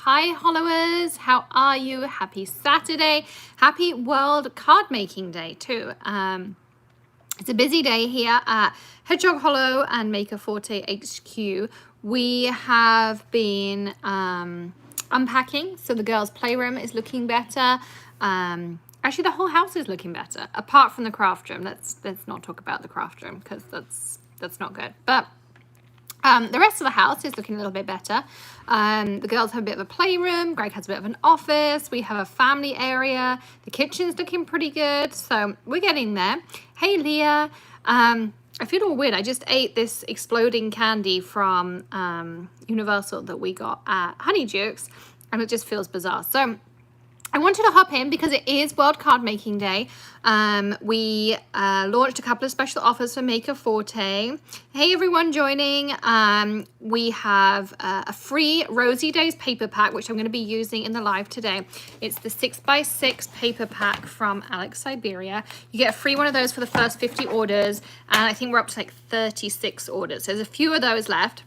Hi Hollowers, how are you? Happy Saturday. Happy World Card Making Day too. It's a busy day here at Hedgehog Hollow and Maker Forte HQ. We have been unpacking, so the girls' playroom is looking better. Actually, the whole house is looking better, apart from the craft room. Let's not talk about the craft room because that's not good. But the rest of the house is looking a little bit better. The girls have a bit of a playroom. Greg has a bit of an office. We have a family area. The kitchen's looking pretty good. So we're getting there. Hey, Leah. I feel all weird. I just ate this exploding candy from Universal that we got at Honeydukes, and it just feels bizarre. So I wanted to hop in because it is World Card Making Day. We launched a couple of special offers for Maker Forte. Hey everyone joining. We have a free Rosey Days paper pack, which I'm going to be using in the live today. It's the 6x6 paper pack from Alex Siberia. You get a free one of those for the first 50 orders. And I think we're up to like 36 orders. So there's a few of those left.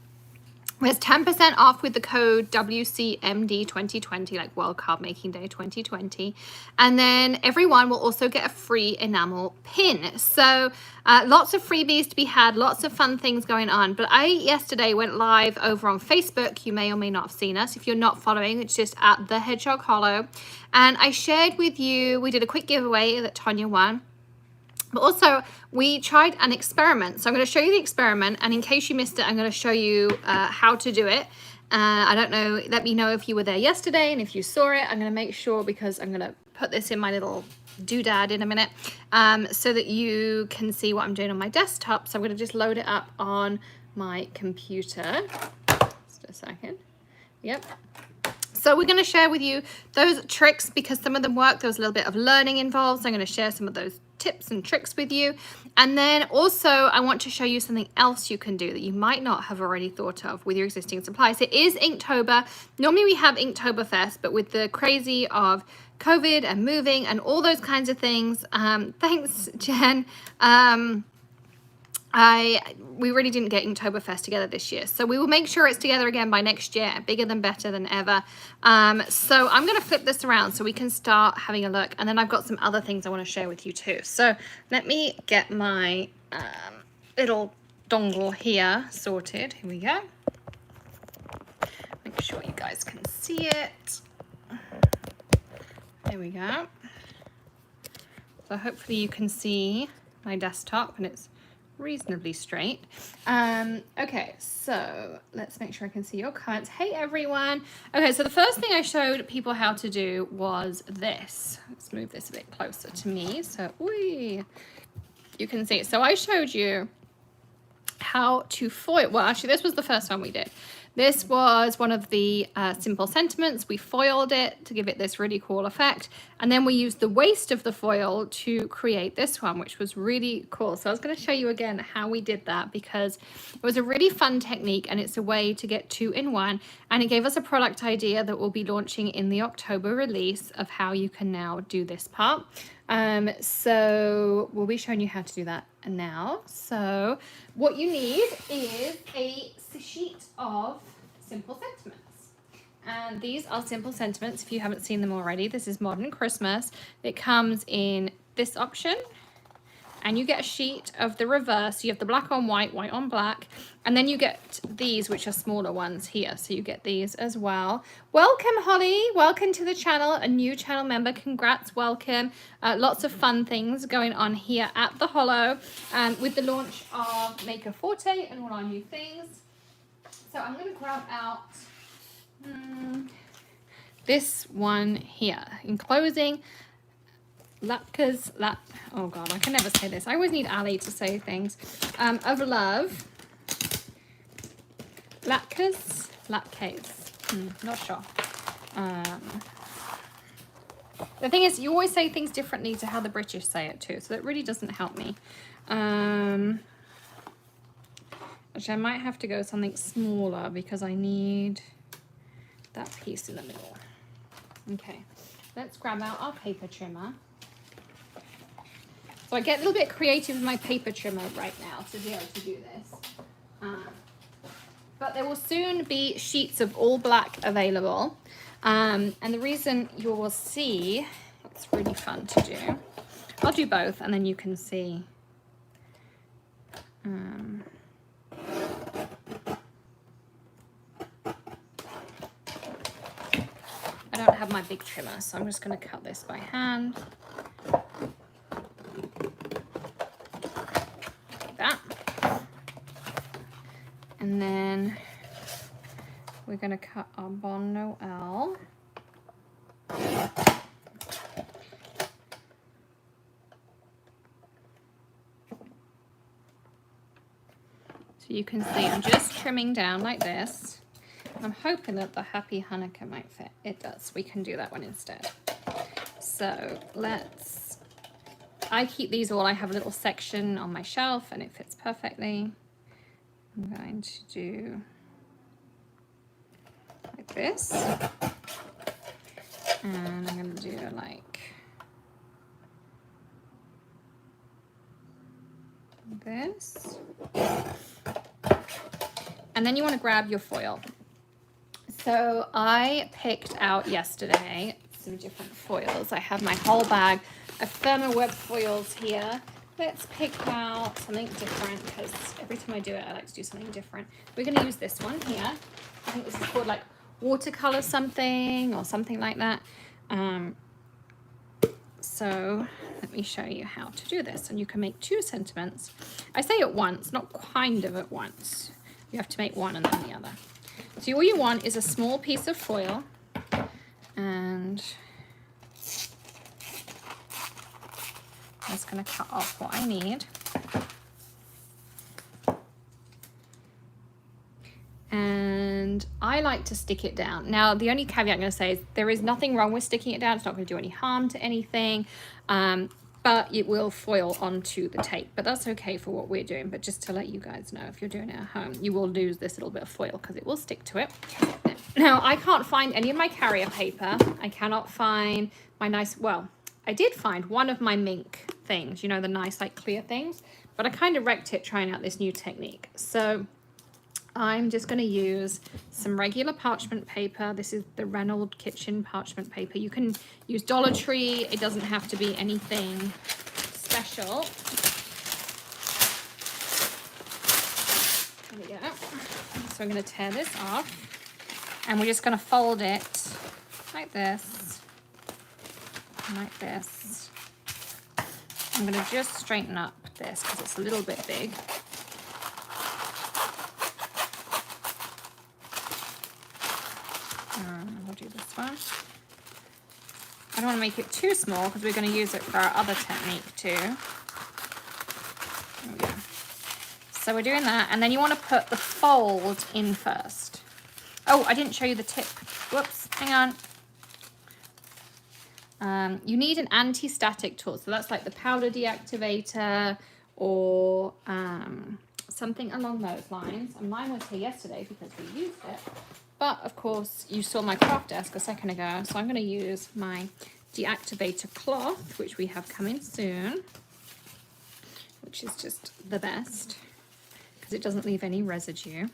There's 10% off with the code WCMD2020, like World Card Making Day 2020. And then everyone will also get a free enamel pin. So lots of freebies to be had, lots of fun things going on. But I yesterday went live over on Facebook. You may or may not have seen us. If you're not following, it's just at the Hedgehog Hollow. And I shared with you, we did a quick giveaway that Tonya won. But also, we tried an experiment. So I'm going to show you the experiment. And in case you missed it, I'm going to show you how to do it. I don't know. Let me know if you were there yesterday and if you saw it. I'm going to make sure because I'm going to put this in my little doodad in a minute so that you can see what I'm doing on my desktop. So I'm going to just load it up on my computer. Just a second. Yep. So we're going to share with you those tricks because some of them work. There was a little bit of learning involved. So I'm going to share some of those tips and tricks with you. And then also I want to show you something else you can do that you might not have already thought of with your existing supplies. It is Inktober. Normally we have Inktoberfest, but with the crazy of COVID and moving and all those kinds of things, thanks Jen, we really didn't get Inktoberfest together this year. So we will make sure it's together again by next year, bigger than better than ever. So I'm going to flip this around so we can start having a look. And then I've got some other things I want to share with you too. So let me get my little dongle here sorted. Here we go. Make sure you guys can see it. There we go. So hopefully you can see my desktop and it's reasonably straight. Okay, so let's make sure I can see your comments. Hey everyone. Okay, so the first thing I showed people how to do was this. Let's move this a bit closer to me so you can see it. So I showed you how to foil. Well, actually this was the first one we did. This was one of the simple sentiments. We foiled it to give it this really cool effect. And then we used the waste of the foil to create this one, which was really cool. So I was going to show you again how we did that because it was a really fun technique and it's a way to get 2 in 1. And it gave us a product idea that we'll be launching in the October release of how you can now do this part. So we'll be showing you how to do that now. So what you need is a sheet of simple sentiments. And these are simple sentiments if you haven't seen them already. This is Modern Christmas. It comes in this option. And you get a sheet of the reverse. You have the black on white, white on black. And then you get these, which are smaller ones here. So you get these as well. Welcome, Holly. Welcome to the channel. A new channel member. Congrats. Welcome. Lots of fun things going on here at the Hollow with the launch of Maker Forte and all our new things. So I'm going to grab out this one here. In closing, oh god, I can never say this. I always need Ali to say things. Of love. Latkes. Not sure. The thing is, you always say things differently to how the British say it too, so that really doesn't help me. Actually, I might have to go something smaller because I need that piece in the middle. Okay, let's grab out our paper trimmer. So I get a little bit creative with my paper trimmer right now to be able to do this. But there will soon be sheets of all black available. And the reason you will see, it's really fun to do. I'll do both and then you can see. I don't have my big trimmer, so I'm just going to cut this by hand. Like that. And then we're going to cut our Bon Noel. So you can see I'm just trimming down like this. I'm hoping that the Happy Hanukkah might fit. It does. We can do that one instead. So I keep these all. I have a little section on my shelf and it fits perfectly. I'm going to do like this. And I'm going to do like this. And then you want to grab your foil. So I picked out yesterday some different foils. I have my whole bag of Thermoweb foils here. Let's pick out something different because every time I do it, I like to do something different. We're going to use this one here. I think this is called like watercolor something or something like that. So let me show you how to do this. And you can make 2 sentiments. I say at once, not kind of at once. You have to make one and then the other. So all you want is a small piece of foil, and I'm just going to cut off what I need. And I like to stick it down. Now, the only caveat I'm going to say is there is nothing wrong with sticking it down. It's not going to do any harm to anything. But it will foil onto the tape, but that's okay for what we're doing. But just to let you guys know, if you're doing it at home, you will lose this little bit of foil because it will stick to it. Now, I can't find any of my carrier paper. I cannot find my nice, well, I did find one of my mink things, you know, the nice like clear things, but I kind of wrecked it trying out this new technique. So I'm just going to use some regular parchment paper. This is the Reynolds Kitchen parchment paper. You can use Dollar Tree. It doesn't have to be anything special. There we go. So I'm going to tear this off. And we're just going to fold it like this. Like this. I'm going to just straighten up this because it's a little bit big. We'll do this one. I don't want to make it too small because we're going to use it for our other technique too. There we go. So we're doing that, and then you want to put the fold in first. Oh, I didn't show you the tip. Whoops, hang on. You need an anti-static tool. So that's like the powder deactivator or something along those lines. And mine was here yesterday because we used it. But of course, you saw my craft desk a second ago, so I'm going to use my deactivator cloth, which we have coming soon, which is just the best because it doesn't leave any residue.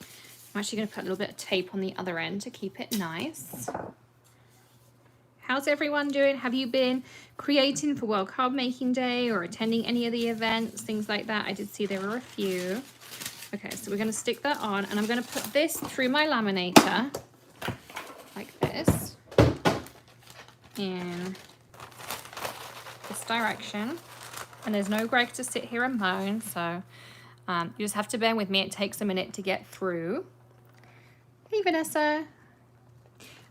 I'm actually going to put a little bit of tape on the other end to keep it nice. How's everyone doing? Have you been creating for World Card Making Day or attending any of the events, things like that? I did see there were a few. Okay, so we're going to stick that on, and I'm going to put this through my laminator like this in this direction. And there's no Greg to sit here and moan, so you just have to bear with me. It takes a minute to get through. Hey, Vanessa.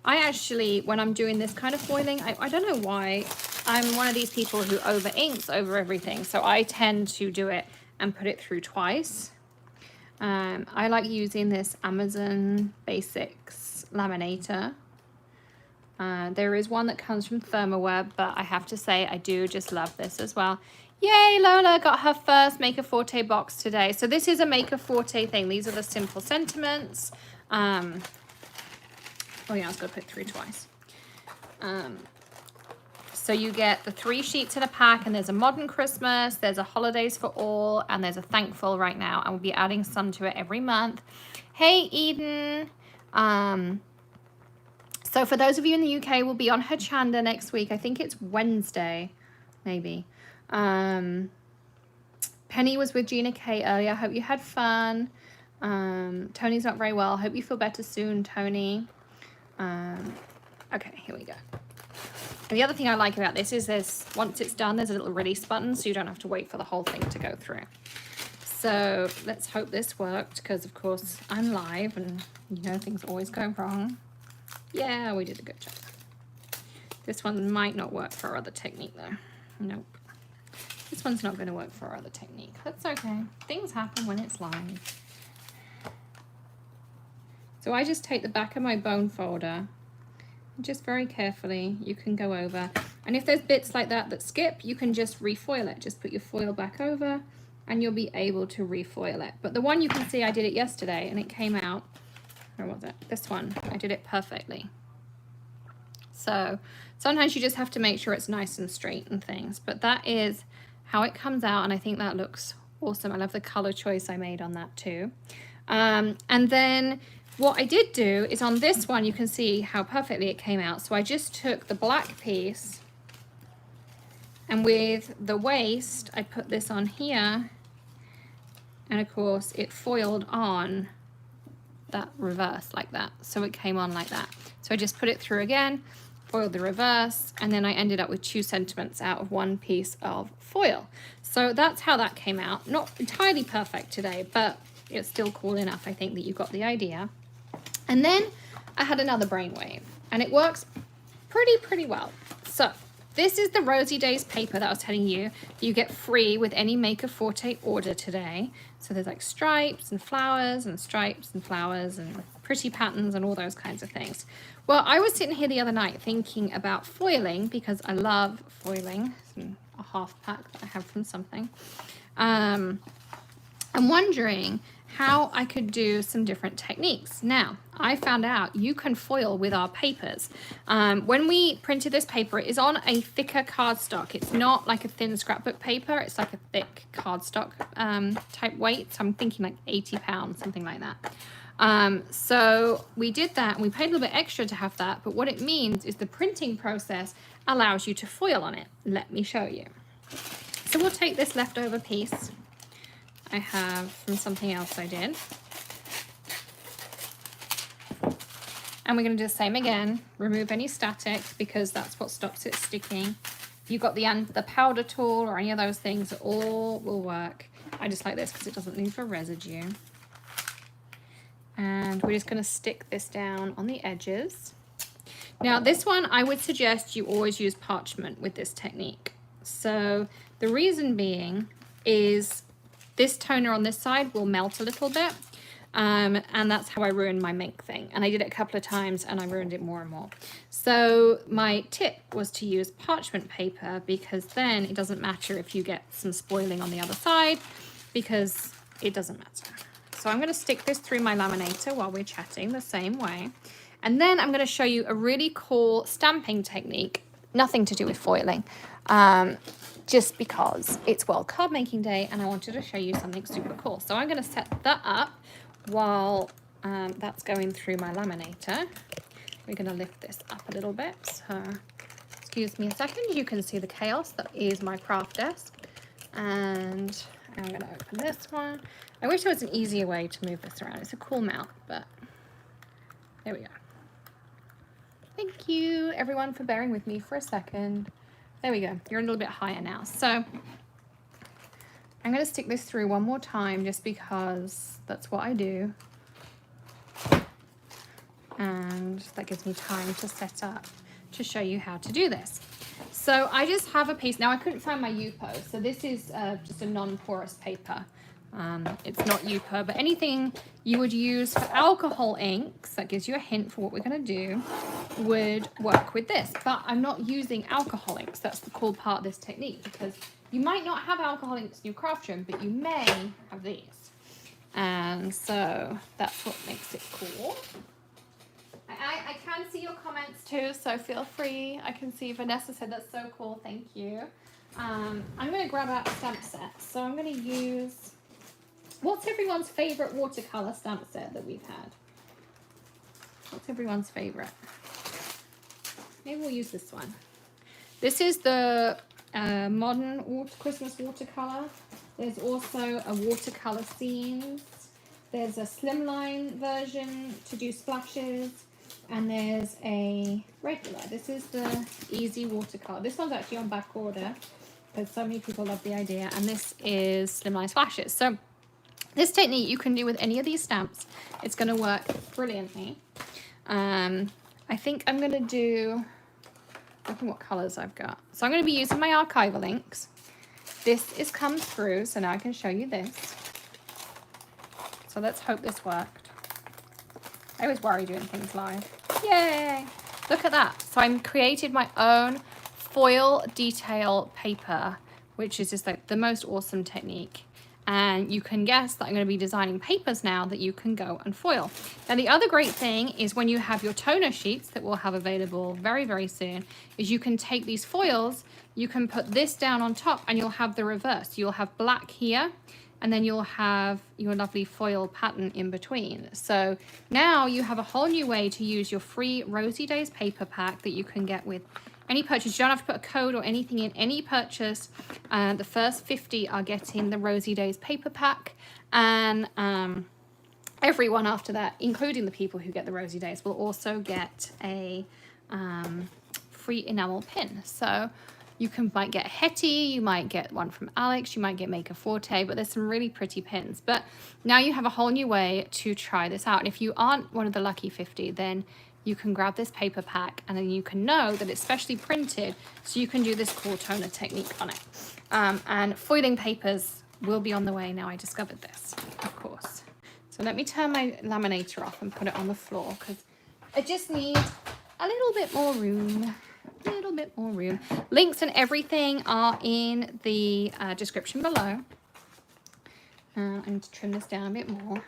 I actually, when I'm doing this kind of foiling, I don't know why, I'm one of these people who over inks over everything. So I tend to do it and put it through twice. I like using this Amazon Basics laminator. There is one that comes from Thermoweb, but I have to say I do just love this as well. Yay, Lola got her first Maker Forte box today. So this is a Maker Forte thing. These are the simple sentiments. Oh yeah, I was gonna put it through twice. So you get the 3 sheets in a pack, and there's a Modern Christmas, there's a Holidays for All, and there's a Thankful right now, and we'll be adding some to it every month. Hey, Eden. So for those of you in the UK, we'll be on Hedgehog next week. I think it's Wednesday, maybe. Penny was with Gina K earlier. Hope you had fun. Tony's not very well. Hope you feel better soon, Tony. Okay, here we go. And the other thing I like about this is once it's done, there's a little release button, so you don't have to wait for the whole thing to go through. So let's hope this worked, because of course I'm live and you know things always go wrong. Yeah, we did a good job. This one might not work for our other technique though. Nope. This one's not going to work for our other technique. That's okay. Things happen when it's live. So I just take the back of my bone folder, and just very carefully you can go over. And if there's bits like that that skip, you can just refoil it. Just put your foil back over and you'll be able to refoil it. But the one you can see, I did it yesterday and it came out, where was it? This one, I did it perfectly. So sometimes you just have to make sure it's nice and straight and things, but that is how it comes out. And I think that looks awesome. I love the color choice I made on that too. And then what I did do is on this one, you can see how perfectly it came out. So I just took the black piece, and with the waist, I put this on here, and of course it foiled on that reverse like that. So it came on like that. So I just put it through again, foiled the reverse, and then I ended up with 2 sentiments out of 1 piece of foil. So that's how that came out. Not entirely perfect today, but it's still cool enough, I think, that you got the idea. And then I had another brainwave, and it works pretty well. So this is the Rosey Days paper that I was telling you you get free with any Maker Forte order today. So there's like stripes and flowers and stripes and flowers and pretty patterns and all those kinds of things. Well, I was sitting here the other night thinking about foiling, because I love foiling. It's a half pack that I have from something. I'm wondering how I could do some different techniques. Now, I found out you can foil with our papers. When we printed this paper, it is on a thicker cardstock. It's not like a thin scrapbook paper. It's like a thick cardstock type weight. So I'm thinking like 80 pounds, something like that. So we did that, and we paid a little bit extra to have that. But what it means is the printing process allows you to foil on it. Let me show you. So we'll take this leftover piece I have from something else I did. And we're going to do the same again. Remove any static, because that's what stops it sticking. If you've got the powder tool or any of those things, it all will work. I just like this because it doesn't leave a residue. And we're just going to stick this down on the edges. Now this one, I would suggest you always use parchment with this technique. So the reason being is this toner on this side will melt a little bit, and that's how I ruined my mink thing. And I did it a couple of times and I ruined it more and more. So my tip was to use parchment paper, because then it doesn't matter if you get some spoiling on the other side, because it doesn't matter. So I'm going to stick this through my laminator while we're chatting the same way. And then I'm going to show you a really cool stamping technique, nothing to do with foiling. Just because it's World Card Making Day and I wanted to show you something super cool. So I'm going to set that up while that's going through my laminator. We're going to lift this up a little bit. So excuse me a second. You can see the chaos that is my craft desk. And I'm going to open this one. I wish there was an easier way to move this around. It's a cool mount, but there we go. Thank you everyone for bearing with me for a second. There we go. You're a little bit higher now. So I'm going to stick this through one more time, just because that's what I do. And that gives me time to set up to show you how to do this. So I just have a piece. Now I couldn't find my Yupo. So this is just a non-porous paper. It's not Yupo, but anything you would use for alcohol inks, that gives you a hint for what we're going to do, would work with this. But I'm not using alcohol inks. That's the cool part of this technique, because you might not have alcohol inks in your craft room, but you may have these. And so that's what makes it cool. I can see your comments too, so feel free. I can see Vanessa said that's so cool. Thank you. I'm going to grab out a stamp set. So I'm going to use What's everyone's favorite watercolor stamp set that we've had? What's everyone's favorite? Maybe we'll use this one. This is the modern Christmas watercolor. There's also a watercolor scenes. There's a slimline version to do splashes. And there's a regular. This is the easy watercolor. This one's actually on back order because so many people love the idea. And this is slimline splashes. So this technique you can do with any of these stamps. It's going to work brilliantly. I think I'm going to do, look at what colors I've got. So I'm going to be using my Archival inks. This is come through, so now I can show you this. So let's hope this worked. I always worry doing things live. Yay! Look at that. So I created my own foil detail paper, which is just like the most awesome technique. And you can guess that I'm going to be designing papers now that you can go and foil. Now the other great thing is when you have your toner sheets that we'll have available very, very soon, is you can take these foils, you can put this down on top and you'll have the reverse. You'll have black here and then you'll have your lovely foil pattern in between. So now you have a whole new way to use your free Rosey Days paper pack that you can get with any purchase. You don't have to put a code or anything in any purchase. The first 50 are getting the Rosey Days paper pack, and everyone after that, including the people who get the Rosey Days, will also get a free enamel pin. So you might get Hetty, you might get one from Alex, you might get Maker Forte, but there's some really pretty pins. But now you have a whole new way to try this out. And if you aren't one of the lucky 50, then you can grab this paper pack and then you can know that it's specially printed so you can do this cool toner technique on it. And foiling papers will be on the way now. I discovered this, of course. So let me turn my laminator off and put it on the floor because I just need a little bit more room. A little bit more room. Links and everything are in the description below. I need to trim this down a bit more.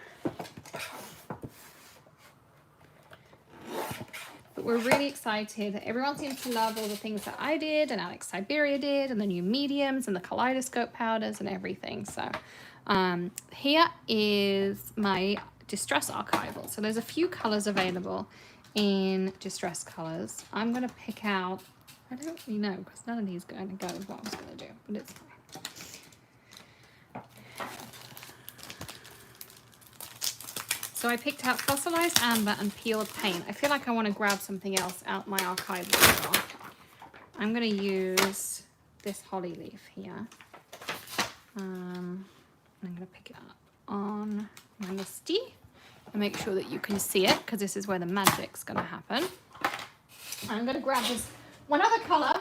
But we're really excited. Everyone seems to love all the things that I did and Alex Siberia did and the new mediums and the kaleidoscope powders and everything. So here is my distress archival. So there's a few colors available in distress colors. I'm going to pick out, I don't really know because none of these are going to go with what I was going to do, but it's fine. So I picked out fossilized amber and peeled paint. I feel like I want to grab something else out my archival as well. I'm going to use this holly leaf here. I'm going to pick it up on my Misty and make sure that you can see it because this is where the magic's going to happen. I'm going to grab this one other color.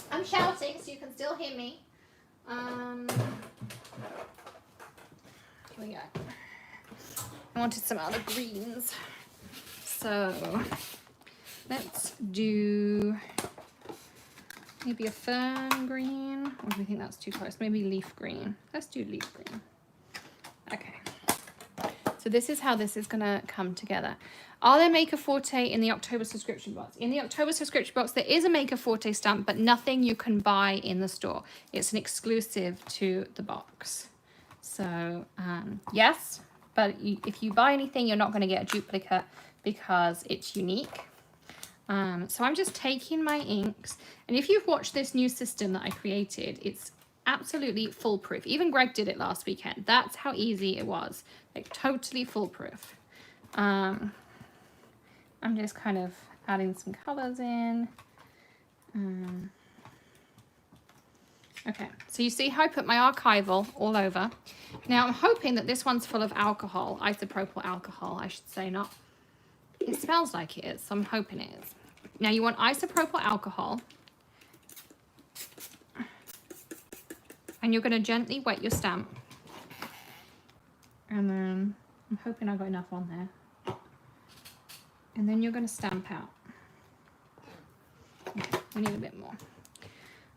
I'm shouting so you can still hear me. Here we go. I wanted some other greens, so let's do maybe a fern green, or do we think that's too close? Maybe leaf green. Let's do leaf green. Okay, so this is how this is gonna come together. Are there Maker Forte in the October subscription box? In the October subscription box, there is a Maker Forte stamp, but nothing you can buy in the store. It's an exclusive to the box. So yes. But if you buy anything, you're not going to get a duplicate because it's unique. So I'm just taking my inks. And if you've watched this new system that I created, it's absolutely foolproof. Even Greg did it last weekend. That's how easy it was. Like totally foolproof. I'm just kind of adding some colors in. Okay, so you see how I put my archival all over. Now I'm hoping that this one's full of alcohol, isopropyl alcohol, I should say, not. It smells like it is, so I'm hoping it is. Now you want isopropyl alcohol. And you're going to gently wet your stamp. And then I'm hoping I got enough on there. And then you're going to stamp out. Okay, we need a bit more.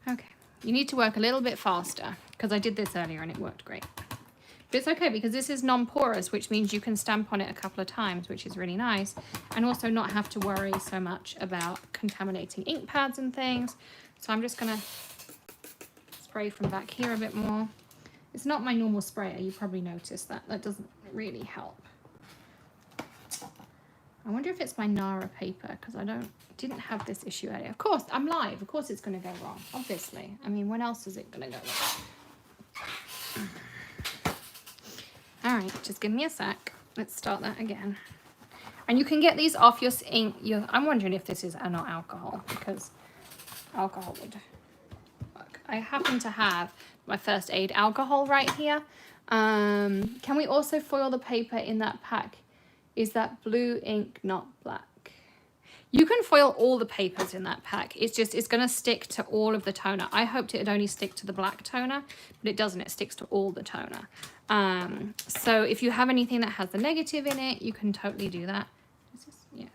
Okay. You need to work a little bit faster because I did this earlier and it worked great. But it's okay because this is non-porous, which means you can stamp on it a couple of times, which is really nice. And also not have to worry so much about contaminating ink pads and things. So I'm just going to spray from back here a bit more. It's not my normal sprayer. You probably noticed that. That doesn't really help. I wonder if it's my Nara paper, because I didn't have this issue earlier. Of course, I'm live. Of course it's going to go wrong, obviously. I mean, when else is it going to go wrong? All right, just give me a sec. Let's start that again. And you can get these off your ink. I'm wondering if this is not alcohol, because alcohol would work. I happen to have my first aid alcohol right here. Can we also foil the paper in that pack? Is that blue ink, not black? You can foil all the papers in that pack. It's going to stick to all of the toner. I hoped it'd only stick to the black toner, but it doesn't. It sticks to all the toner. So if you have anything that has the negative in it, you can totally do that. Is this? Yeah.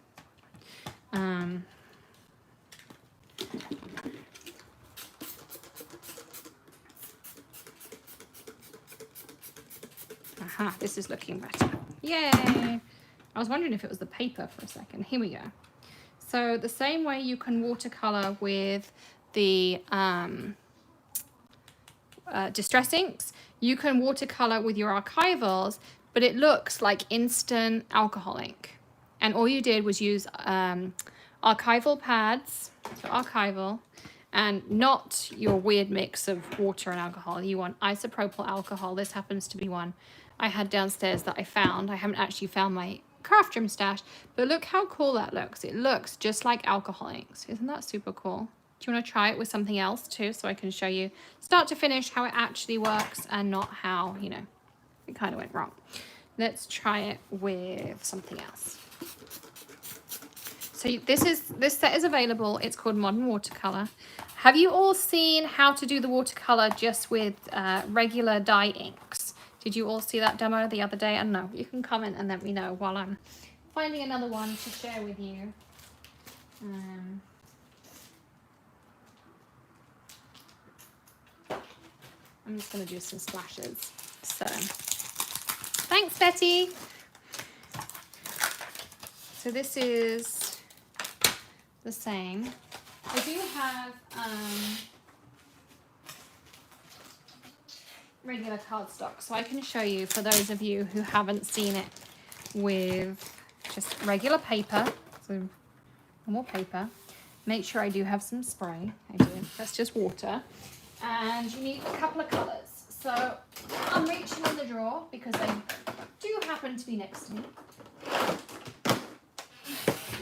Aha, this is looking better. Yay! I was wondering if it was the paper for a second. Here we go. So the same way you can watercolor with the distress inks, you can watercolor with your archivals, but it looks like instant alcohol ink. And all you did was use archival pads, so archival, and not your weird mix of water and alcohol. You want isopropyl alcohol. This happens to be one I had downstairs that I found. I haven't actually found my craft room stash, but look how cool that looks. It looks just like alcohol inks. Isn't that super cool? Do you want to try it with something else too, so I can show you start to finish how it actually works and not how, you know, it kind of went wrong. Let's try it with something else. So this set is available. It's called Modern Watercolor. Have you all seen how to do the watercolor just with regular dye inks? Did you all see that demo the other day? I don't know. You can comment and let me know while I'm finding another one to share with you. I'm just going to do some splashes. So, thanks, Betty. So this is the same. I do have regular cardstock, so I can show you for those of you who haven't seen it with just regular paper, so normal paper. Make sure I do have some spray. I do. That's just water. And you need a couple of colors. So I'm reaching in the drawer because they do happen to be next to me.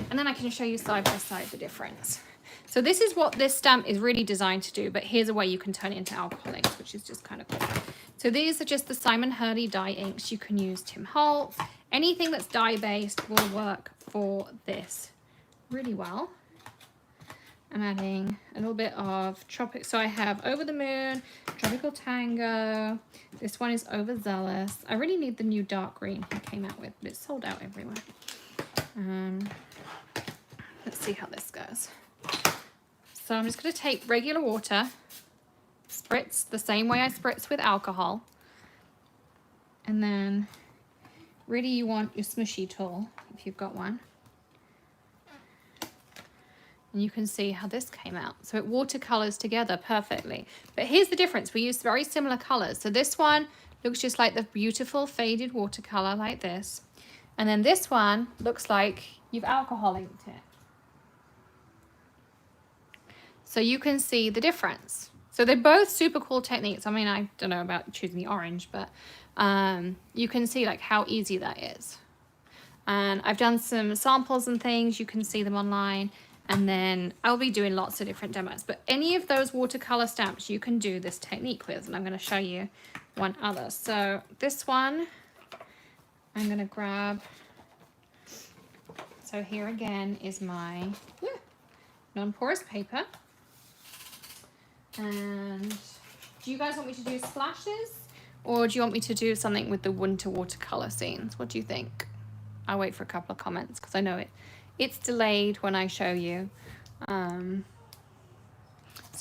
And then I can show you side by side the difference. So this is what this stamp is really designed to do, but here's a way you can turn it into alcohol inks, which is just kind of cool. So these are just the Simon Hurley dye inks. You can use Tim Holtz. Anything that's dye based will work for this really well. I'm adding a little bit of tropic. So I have Over the Moon, Tropical Tango. This one is Overzealous. I really need the new dark green he came out with, but it's sold out everywhere. Let's see how this goes. So I'm just going to take regular water, spritz the same way I spritz with alcohol. And then really you want your smushy tool, if you've got one. And you can see how this came out. So it watercolors together perfectly. But here's the difference. We use very similar colors. So this one looks just like the beautiful faded watercolor like this. And then this one looks like you've alcohol inked it. So you can see the difference. So they're both super cool techniques. I mean, I don't know about choosing the orange, but you can see like how easy that is. And I've done some samples and things. You can see them online. And then I'll be doing lots of different demos. But any of those watercolor stamps you can do this technique with. And I'm going to show you one other. So this one, I'm going to grab. So here again is my non-porous paper. And do you guys want me to do splashes? Or do you want me to do something with the winter watercolor scenes? What do you think? I'll wait for a couple of comments because I know it's delayed when I show you. So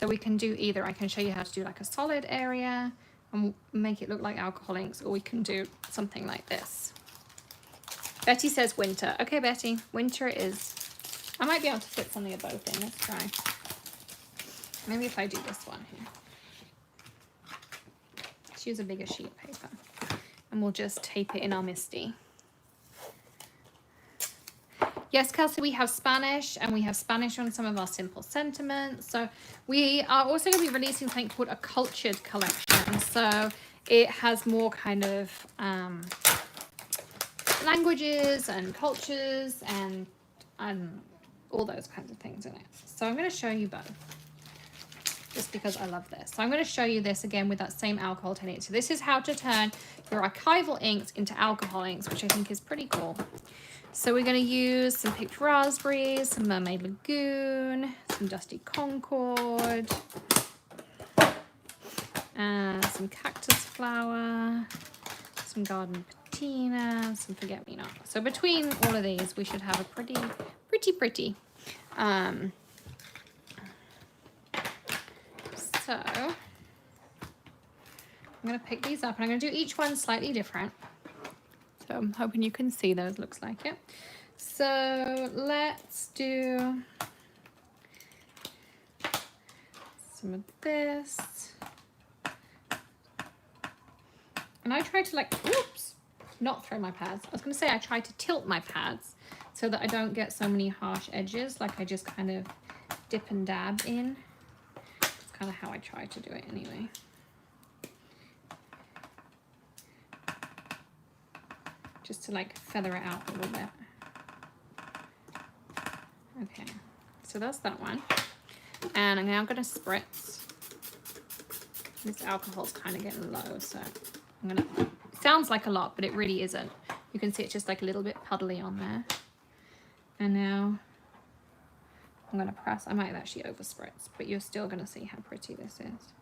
we can do either. I can show you how to do like a solid area and make it look like alcohol inks, or we can do something like this. Betty says winter. Okay, Betty, winter is, I might be able to fit something of both in. Let's try. Maybe if I do this one here. let's use a bigger sheet of paper. And we'll just tape it in our MISTI. Yes, Kelsey, we have Spanish, and we have Spanish on some of our simple sentiments. So we are also going to be releasing something called a cultured collection. So it has more kind of languages and cultures and all those kinds of things in it. So I'm going to show you both, just because I love this. So I'm going to show you this again with that same alcohol technique. So this is how to turn your archival inks into alcohol inks, which I think is pretty cool. So we're going to use some picked raspberries, some Mermaid Lagoon, some Dusty Concord, some cactus flower, some garden patina, some forget-me-not. So between all of these, we should have a pretty. So I'm going to pick these up, and I'm going to do each one slightly different. So I'm hoping you can see those, looks like it. So let's do some of this. And I try to like, oops, not throw my pads. I was going to say I try to tilt my pads so that I don't get so many harsh edges. Like I just kind of dip and dab in. That's kind of how I try to do it anyway. Just to like feather it out a little bit. Okay, so that's that one. And I'm now going to spritz. This alcohol's kind of getting low, so I'm going to, it sounds like a lot, but it really isn't. You can see it's just like a little bit puddly on there. And now I'm going to press. I might have actually over spritz, but you're still going to see how pretty this is.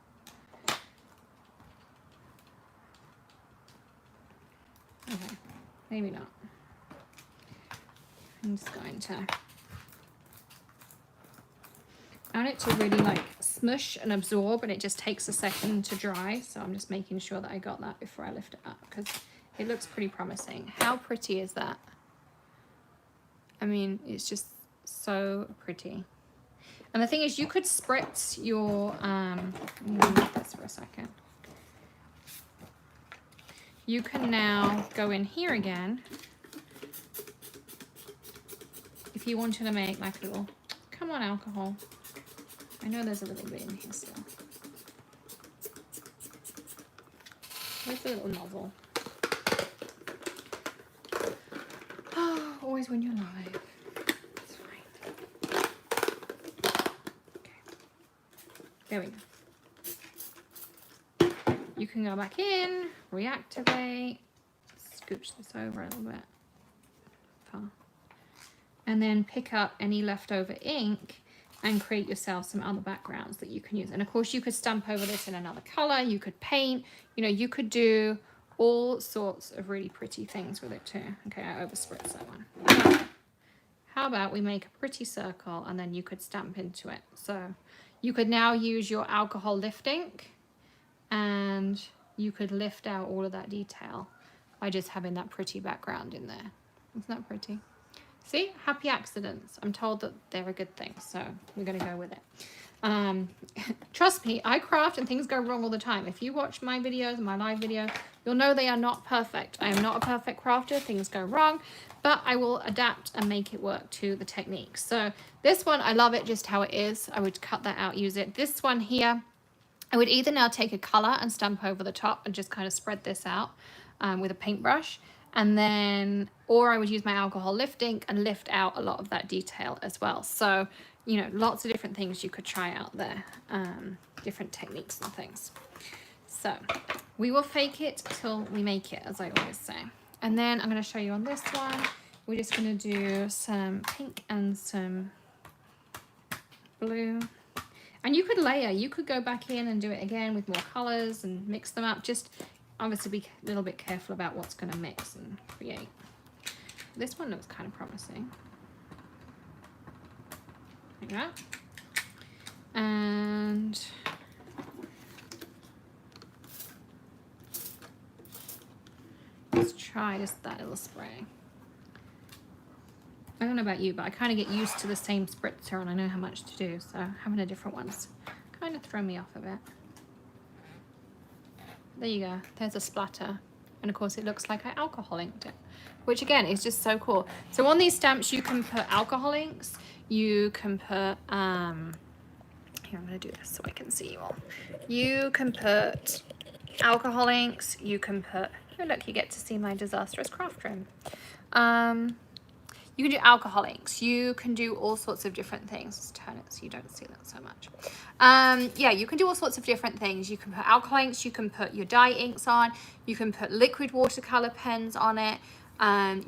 Okay. Maybe not. I'm just going to, I want it to really like smush and absorb, and it just takes a second to dry. So I'm just making sure that I got that before I lift it up, because it looks pretty promising. How pretty is that? I mean, it's just so pretty. And the thing is, you could spritz your, move this for a second. You can now go in here again if you wanted to make like a little, come on alcohol. I know there's a little bit in here still. Where's the little nozzle? Oh, always when you're live. It's fine. Okay. There we go. You can go back in, reactivate, scooch this over a little bit, and then pick up any leftover ink and create yourself some other backgrounds that you can use. And of course you could stamp over this in another color, you could paint, you know, you could do all sorts of really pretty things with it too. Okay, I over spritz that one. How about we make a pretty circle and then you could stamp into it. So you could now use your alcohol lift ink, and you could lift out all of that detail by just having that pretty background in there. Isn't that pretty? See, happy accidents. I'm told that they're a good thing, so we're gonna go with it. Trust me, I craft and things go wrong all the time. If you watch my videos, my live video, you'll know they are not perfect. I am not a perfect crafter, things go wrong, but I will adapt and make it work to the technique. So this one, I love it just how it is. I would cut that out, use it. This one here, I would either now take a color and stamp over the top and just kind of spread this out with a paintbrush, and then, or I would use my alcohol lift ink and lift out a lot of that detail as well. So, you know, lots of different things you could try out there, different techniques and things. So we will fake it till we make it, as I always say. And then I'm going to show you on this one, we're just going to do some pink and some blue. And you could layer, you could go back in and do it again with more colors and mix them up. Just obviously be a little bit careful about what's going to mix and create. This one looks kind of promising. Like that. And let's try just that little spray. I don't know about you, but I kind of get used to the same spritzer and I know how much to do, so having a different one's kind of throw me off a bit. There you go. There's a splatter. And of course it looks like I alcohol inked it, which again is just so cool. So on these stamps you can put alcohol inks, you can put, here I'm gonna do this so I can see you all. You can put alcohol inks, you can put, oh look, you get to see my disastrous craft room. You can do alcohol inks, you can do all sorts of different things. Let's turn it so you don't see that so much. Yeah, you can do all sorts of different things. You can put alcohol inks, you can put your dye inks on, you can put liquid watercolor pens on it.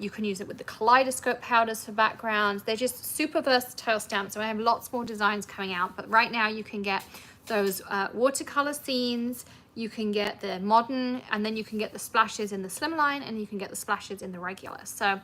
You can use it with the kaleidoscope powders for backgrounds. They're just super versatile stamps. So I have lots more designs coming out, but right now you can get those watercolor scenes, you can get the modern, and then you can get the splashes in the slimline, and you can get the splashes in the regular. So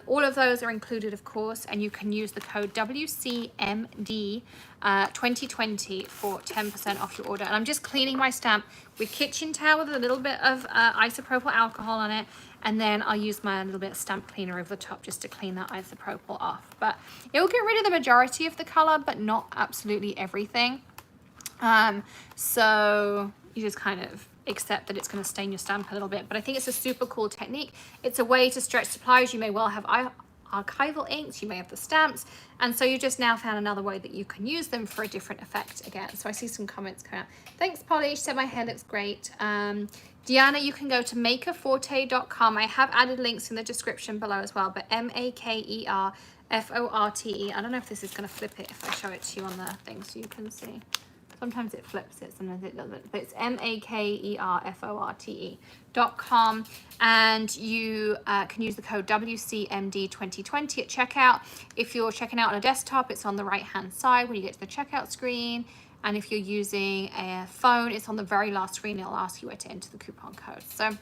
all of those are included, of course, and you can use the code WCMD 2020 for 10% off your order. And I'm just cleaning my stamp with kitchen towel with a little bit of isopropyl alcohol on it, and then I'll use my little bit of stamp cleaner over the top just to clean that isopropyl off. But it will get rid of the majority of the color, but not absolutely everything. So you just kind of accept that it's going to stain your stamp a little bit, but I think it's a super cool technique. It's a way to stretch supplies. You may well have archival inks, you may have the stamps, and so you just now found another way that you can use them for a different effect again. So I see some comments coming out. Thanks, Polly. She said my hair looks great. Deanna, you can go to makerforte.com. I have added links in the description below as well, but MakerForte. I don't know if this is going to flip it if I show it to you on the thing so you can see. Sometimes it flips it, sometimes it doesn't, but it's makerforte.com, and you can use the code WCMD2020 at checkout. If you're checking out on a desktop, it's on the right hand side when you get to the checkout screen, and if you're using a phone, it's on the very last screen. It'll ask you where to enter the coupon code. So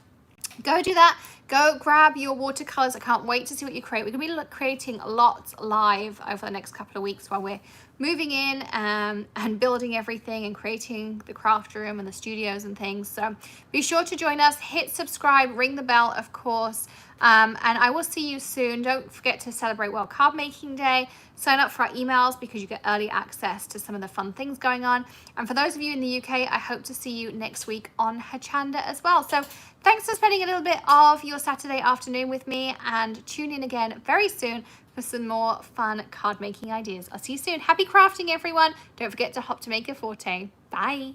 go do that. Go grab your watercolors. I can't wait to see what you create. We're going to be creating lots live over the next couple of weeks while we're moving in and building everything and creating the craft room and the studios and things. So be sure to join us. Hit subscribe, ring the bell, of course. And I will see you soon. Don't forget to celebrate World Card Making Day. Sign up for our emails because you get early access to some of the fun things going on. And for those of you in the UK, I hope to see you next week on Hachanda as well. So thanks for spending a little bit of your Saturday afternoon with me, and tune in again very soon for some more fun card making ideas. I'll see you soon. Happy crafting, everyone. Don't forget to hop to Maker Forte. Bye.